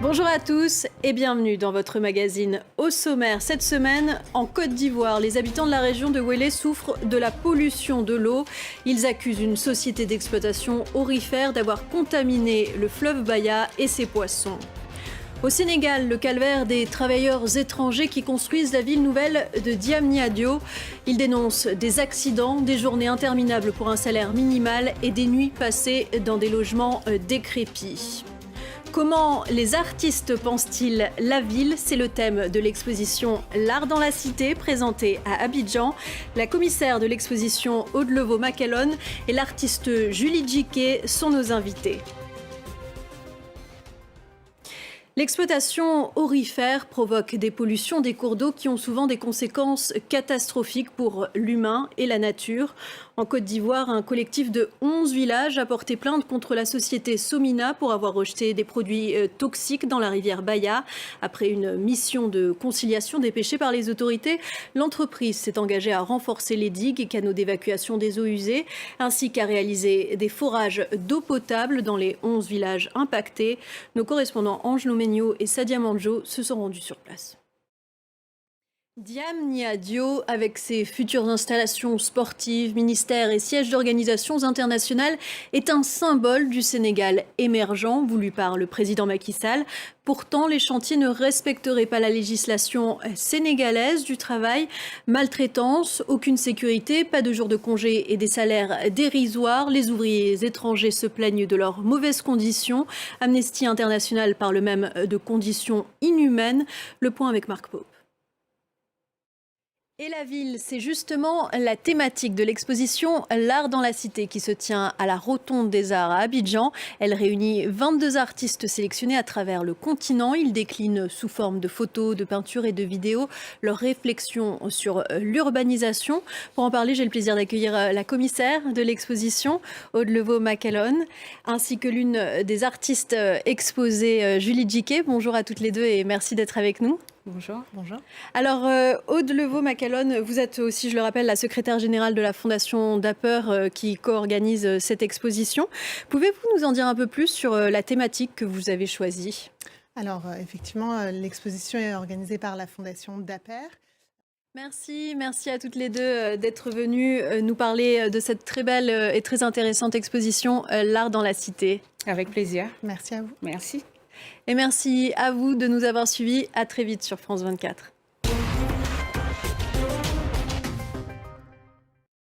Bonjour à tous et bienvenue dans votre magazine. Au sommaire, cette semaine, en Côte d'Ivoire, les habitants de la région de Ouélé souffrent de la pollution de l'eau. Ils accusent une société d'exploitation aurifère d'avoir contaminé le fleuve Baya et ses poissons. Au Sénégal, le calvaire des travailleurs étrangers qui construisent la ville nouvelle de Diamniadio. Ils dénoncent des accidents, des journées interminables pour un salaire minimal et des nuits passées dans des logements décrépits. Comment les artistes pensent-ils la ville? C'est le thème de l'exposition L'Art dans la Cité, présentée à Abidjan. La commissaire de l'exposition Aude Levaux-Macalon et l'artiste Julie Djiké sont nos invités. L'exploitation aurifère provoque des pollutions des cours d'eau qui ont souvent des conséquences catastrophiques pour l'humain et la nature. En Côte d'Ivoire, un collectif de 11 villages a porté plainte contre la société Somina pour avoir rejeté des produits toxiques dans la rivière Baya. Après une mission de conciliation des péchés par les autorités, l'entreprise s'est engagée à renforcer les digues et canaux d'évacuation des eaux usées, ainsi qu'à réaliser des forages d'eau potable dans les 11 villages impactés. Nos correspondants Ange Loménio et Sadia Manjo se sont rendus sur place. Diamniadio, avec ses futures installations sportives, ministères et sièges d'organisations internationales, est un symbole du Sénégal émergent voulu par le président Macky Sall. Pourtant, les chantiers ne respecteraient pas la législation sénégalaise du travail. Maltraitance, aucune sécurité, pas de jours de congé et des salaires dérisoires. Les ouvriers étrangers se plaignent de leurs mauvaises conditions. Amnesty International parle même de conditions inhumaines. Le point avec Marc Pope. Et la ville, c'est justement la thématique de l'exposition L'Art dans la Cité qui se tient à la Rotonde des Arts à Abidjan. Elle réunit 22 artistes sélectionnés à travers le continent. Ils déclinent sous forme de photos, de peintures et de vidéos leurs réflexions sur l'urbanisation. Pour en parler, j'ai le plaisir d'accueillir la commissaire de l'exposition, Aude Levaux-Macalon, ainsi que l'une des artistes exposées, Julie Djiké. Bonjour à toutes les deux et merci d'être avec nous. Bonjour. Bonjour. Alors, Aude Levaux-Macalon, vous êtes aussi, je le rappelle, la secrétaire générale de la Fondation Dapper qui co-organise cette exposition. Pouvez-vous nous en dire un peu plus sur la thématique que vous avez choisie? Alors, effectivement, l'exposition est organisée par la Fondation Dapper. Merci à toutes les deux d'être venues nous parler de cette très belle et très intéressante exposition L'Art dans la Cité. Avec plaisir. Merci à vous. Merci. Et merci à vous de nous avoir suivis. À très vite sur France 24.